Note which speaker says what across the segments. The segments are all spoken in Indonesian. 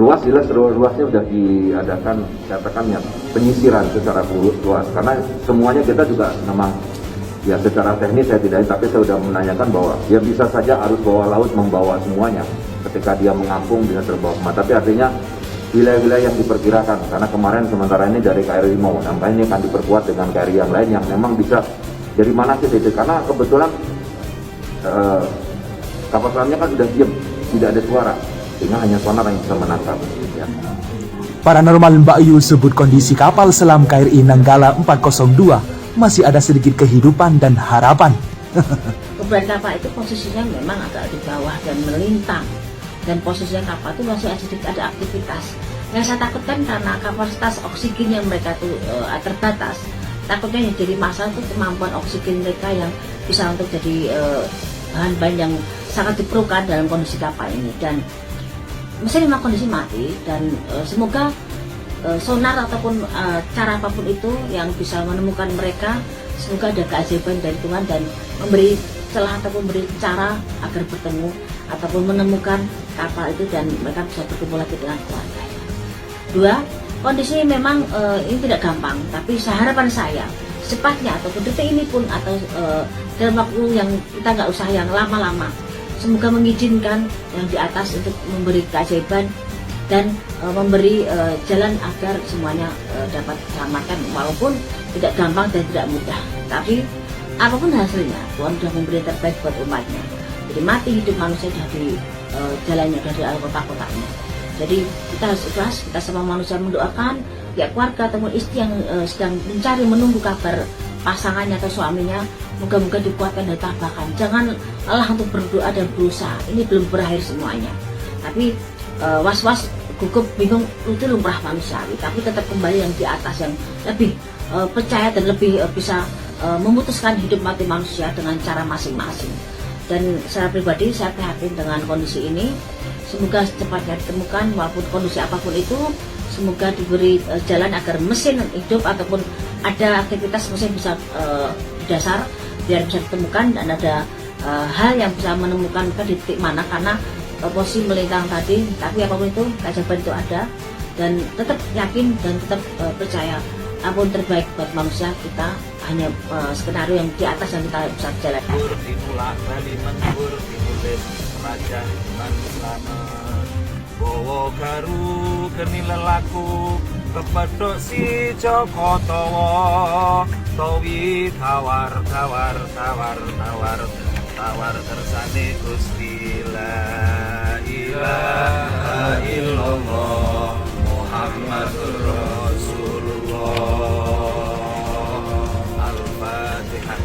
Speaker 1: Ruas jelas, ruasnya sudah diadakan, katakan ya, penyisiran secara luas, karena semuanya kita juga memang ya secara teknis saya tidak, tapi saya sudah menanyakan bahwa ya bisa saja arus bawah laut membawa semuanya ketika dia mengapung bisa terbawa kemana. Tapi artinya wilayah-wilayah yang diperkirakan, karena kemarin sementara ini dari KRI Rimau, nampaknya ini akan diperkuat dengan KRI yang lain yang memang bisa dari mana sih titik, karena kebetulan kapal selamnya kan sudah diam, tidak ada suara, sehingga hanya sonar yang bisa menangkap. Ya.
Speaker 2: Paranormal Mbak Yu sebut kondisi kapal selam KRI Nanggala 402 masih ada sedikit kehidupan dan harapan.
Speaker 3: Keberadaan kapal itu posisinya memang agak di bawah dan melintang, dan posisinya kapal itu masih sedikit ada aktivitas. Yang saya takutkan karena kapasitas oksigen yang mereka itu terbatas, takutnya yang jadi masalah itu kemampuan oksigen mereka yang bisa untuk jadi bahan-bahan yang sangat diperlukan dalam kondisi kapal ini. Dan mesin memang kondisi mati, dan semoga sonar ataupun cara apapun itu yang bisa menemukan mereka, semoga ada keajaiban dari Tuhan dan memberi celah ataupun memberi cara agar bertemu ataupun menemukan kapal itu dan mereka bisa bertemu lagi dengan keluarganya. Dua, kondisi memang ini tidak gampang, tapi harapan saya secepatnya ataupun detik ini pun atau dalam waktu yang kita nggak usah yang lama-lama, semoga mengizinkan yang di atas untuk memberi keajaiban dan memberi jalan agar semuanya dapat diselamatkan, walaupun tidak gampang dan tidak mudah. Tapi apapun hasilnya, Tuhan sudah memberi yang terbaik buat umatnya. Jadi mati hidup manusia sudah di jalannya, dari kota-kotanya. Jadi kita harus ikhlas, kita sama manusia mendoakan ya keluarga ataupun istri yang sedang mencari menunggu kabar pasangannya atau suaminya, moga-moga dikuatkan dan tabahkan. Jangan lelah untuk berdoa dan berusaha. Ini belum berakhir semuanya. Tapi was-was, gugup, bingung itu lumrah manusiawi, tapi tetap kembali yang di atas yang lebih percaya dan lebih bisa memutuskan hidup mati manusia dengan cara masing-masing. Dan secara pribadi saya prihatin dengan kondisi ini. Semoga secepatnya ditemukan walaupun kondisi apapun itu, semoga diberi jalan agar mesin hidup ataupun ada aktivitas mesin bisa di dasar biar bisa ditemukan, dan ada hal yang bisa menemukan ke titik mana, karena posisi melintang tadi. Tapi apapun itu, keajaiban itu ada, dan tetap yakin dan tetap percaya apapun terbaik buat manusia. Kita hanya skenario yang di atas yang kita bisa jalankan.
Speaker 4: Raja lan slamet bawa garu geni lelaku kepethuk si Joko Tawa tawi tawar kersane Gusti la ilaha illallah Muhammadur Rasulullah. Al-Fatihah.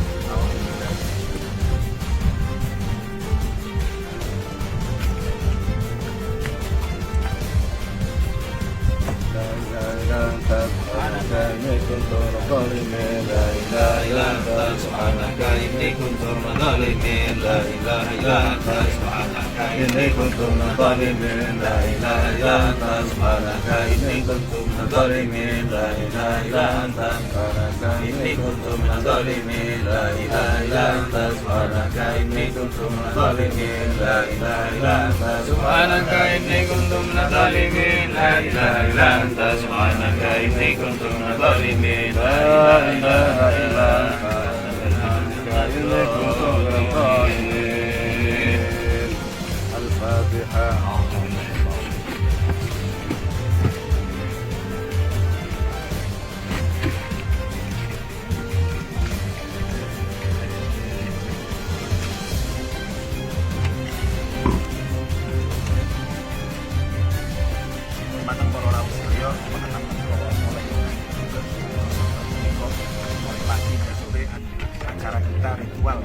Speaker 4: Acara kita ritual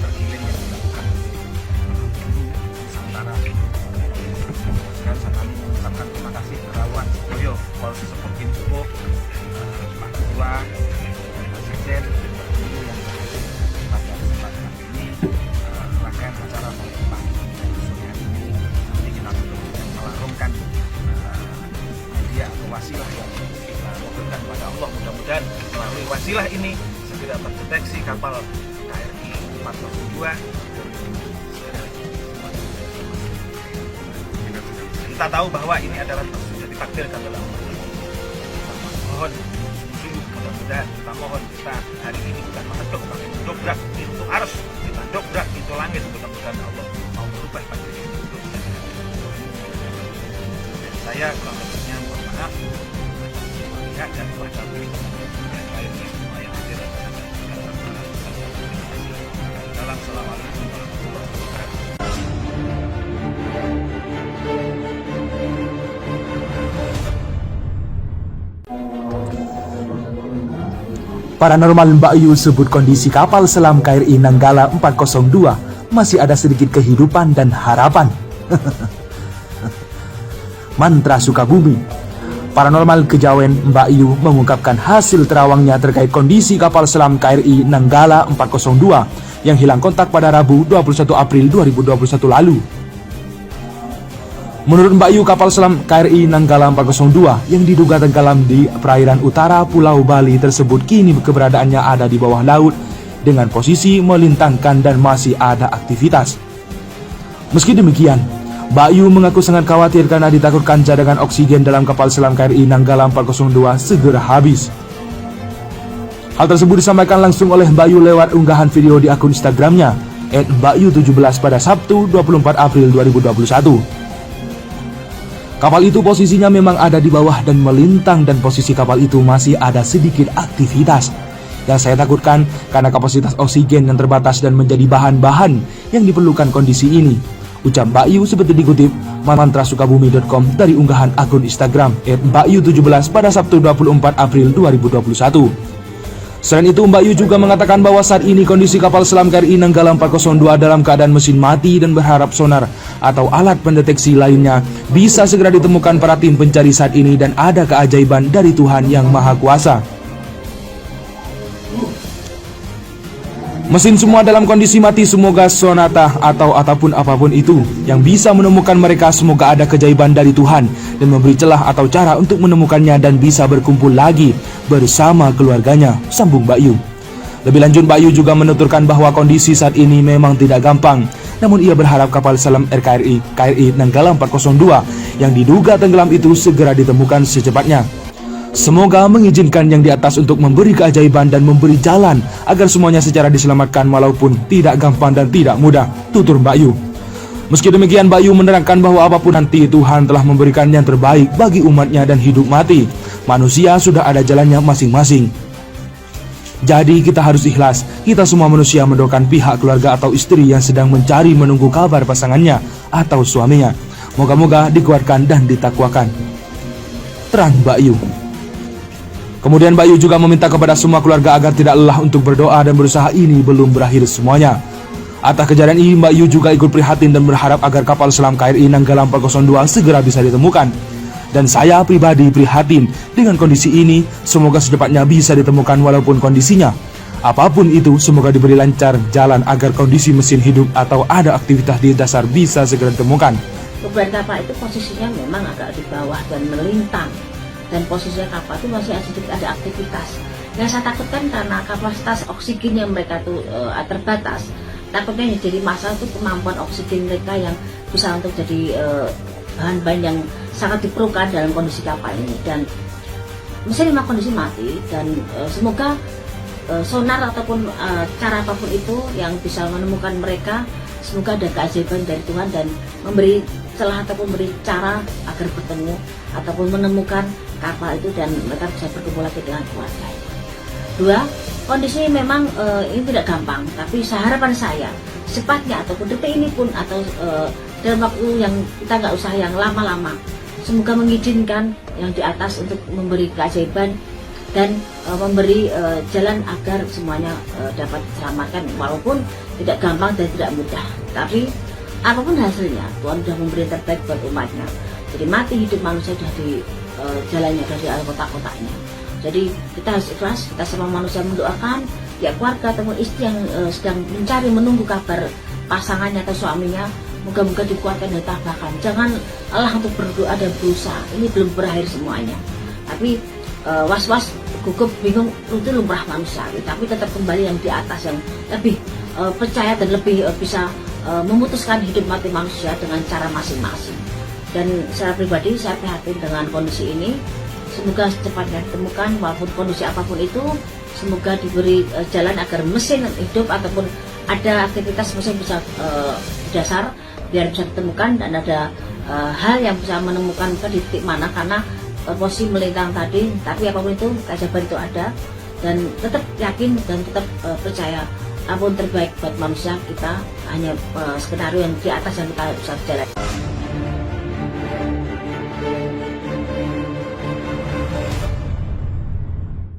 Speaker 4: tergiling yang dilakukan Nusantara. Sekarang saya mengucapkan terima kasih Kerawan Sedoyo, Polres Seperti Cukup, Pak Ketua, Presiden, yang pada kesempatan ini rangkaian acara penutupan sore ini. Nanti kita melarungkan media atau wasilah yang kita lakukan pada Allah. Mudah-mudahan melalui wasilah ini segera terdeteksi kapal KRI 402. kita tahu bahwa ini adalah sudah ditakdirkan dalam mohon sungguh mudah-mudahan kita mohon kita hari ini bukan mengetuk tapi mendobrak pintu ars, kita dobrak pintu langit, mudah-mudahan Allah mau merubah takdir ini untuk saya kurang lebihnya mohon maaf pihak dan keluarga yang lainnya semua yang hadir dalam Assalamualaikum warahmatullahi wabarakatuh.
Speaker 2: Paranormal Mbak Yu sebut kondisi kapal selam KRI Nanggala 402 masih ada sedikit kehidupan dan harapan. Mantra Sukabumi. Paranormal Kejawen Mbak Yu mengungkapkan hasil terawangnya terkait kondisi kapal selam KRI Nanggala 402 yang hilang kontak pada Rabu 21 April 2021 lalu. Menurut Mbak Yu, kapal selam KRI Nanggala 402 yang diduga tenggelam di perairan utara Pulau Bali tersebut kini keberadaannya ada di bawah laut dengan posisi melintangkan dan masih ada aktivitas. Meski demikian, Mbak Yu mengaku sangat khawatir karena ditakutkan cadangan oksigen dalam kapal selam KRI Nanggala 402 segera habis. Hal tersebut disampaikan langsung oleh Mbak Yu lewat unggahan video di akun Instagramnya @mbakyu17 pada Sabtu 24 April 2021. Kapal itu posisinya memang ada di bawah dan melintang dan posisi kapal itu masih ada sedikit aktivitas. Yang saya takutkan karena kapasitas oksigen yang terbatas dan menjadi bahan-bahan yang diperlukan kondisi ini. Ucap Mbak Yu seperti dikutip mantrasukabumi.com dari unggahan akun Instagram @mbakyu17 pada Sabtu 24 April 2021. Selain itu, Mbak Yu juga mengatakan bahwa saat ini kondisi kapal selam KRI Nanggala 402 dalam keadaan mesin mati dan berharap sonar atau alat pendeteksi lainnya bisa segera ditemukan para tim pencari saat ini dan ada keajaiban dari Tuhan Yang Maha Kuasa. Mesin semua dalam kondisi mati, semoga sonata atau apapun itu yang bisa menemukan mereka, semoga ada keajaiban dari Tuhan dan memberi celah atau cara untuk menemukannya dan bisa berkumpul lagi bersama keluarganya, sambung Mbak Yu. Lebih lanjut, Mbak Yu juga menuturkan bahwa kondisi saat ini memang tidak gampang, namun ia berharap kapal selam KRI Nanggala 402 yang diduga tenggelam itu segera ditemukan secepatnya. Semoga mengizinkan yang di atas untuk memberi keajaiban dan memberi jalan agar semuanya secara diselamatkan walaupun tidak gampang dan tidak mudah, tutur Mbak Yu. Meski demikian, Mbak Yu menerangkan bahwa apapun nanti Tuhan telah memberikan yang terbaik bagi umatnya dan hidup mati manusia sudah ada jalannya masing-masing. Jadi kita harus ikhlas, kita semua manusia mendoakan pihak keluarga atau istri yang sedang mencari menunggu kabar pasangannya atau suaminya. Moga-moga dikuatkan dan ditakwakan, terang Mbak Yu. Kemudian Mbak Yu juga meminta kepada semua keluarga agar tidak lelah untuk berdoa dan berusaha, ini belum berakhir semuanya. Atas kejadian ini, Mbak Yu juga ikut prihatin dan berharap agar kapal selam KRI Nanggala 402 segera bisa ditemukan. Dan saya pribadi prihatin dengan kondisi ini, semoga secepatnya bisa ditemukan walaupun kondisinya apapun itu, semoga diberi lancar jalan agar kondisi mesin hidup atau ada aktivitas di dasar bisa segera ditemukan.
Speaker 3: Beban kapal itu posisinya memang agak di bawah dan melintang, dan posisinya kapal itu masih ada aktivitas. Yang saya takutkan karena kapasitas oksigen yang mereka tuh terbatas, takutnya jadi masalah itu kemampuan oksigen mereka yang bisa untuk jadi bahan-bahan yang sangat diperlukan dalam kondisi kapal ini. Dan mesin memang kondisi mati, dan semoga sonar ataupun cara apapun itu yang bisa menemukan mereka, semoga ada keajaiban dari Tuhan dan memberi celah ataupun memberi cara agar bertemu ataupun menemukan kapal itu dan mereka bisa berkumpul lagi dengan keluarga. Dua, kondisi memang ini tidak gampang, tapi harapan saya cepatnya ataupun detik ini pun atau dalam waktu yang kita nggak usah yang lama-lama, semoga mengizinkan yang di atas untuk memberi keajaiban dan memberi jalan agar semuanya dapat diselamatkan walaupun tidak gampang dan tidak mudah. Tapi apapun hasilnya, Tuhan sudah memberi yang terbaik buat umatnya. Jadi mati hidup manusia sudah di jalannya dari alam kotak-kotaknya. Jadi kita harus ikhlas, kita semua manusia mendoakan ya keluarga ataupun istri yang sedang mencari menunggu kabar pasangannya atau suaminya, moga-moga dikuatkan dan tambahkan. Jangan lelah untuk berdoa dan berusaha, ini belum berakhir semuanya. Tapi was-was, gugup, bingung itu lumrah manusia, tapi tetap kembali yang di atas yang lebih percaya dan lebih bisa memutuskan hidup mati manusia dengan cara masing-masing. Dan secara pribadi saya prihatin dengan kondisi ini. Semoga secepatnya ditemukan, walaupun kondisi apapun itu, semoga diberi jalan agar mesin hidup ataupun ada aktivitas mesin bisa dasar biar bisa ditemukan, dan ada hal yang bisa menemukan ke titik mana, karena posisi melintang tadi. Tapi apapun itu, keajaiban itu ada, dan tetap yakin dan tetap percaya apapun terbaik buat manusia. Kita hanya skenario yang di atas yang kita bisa jalan.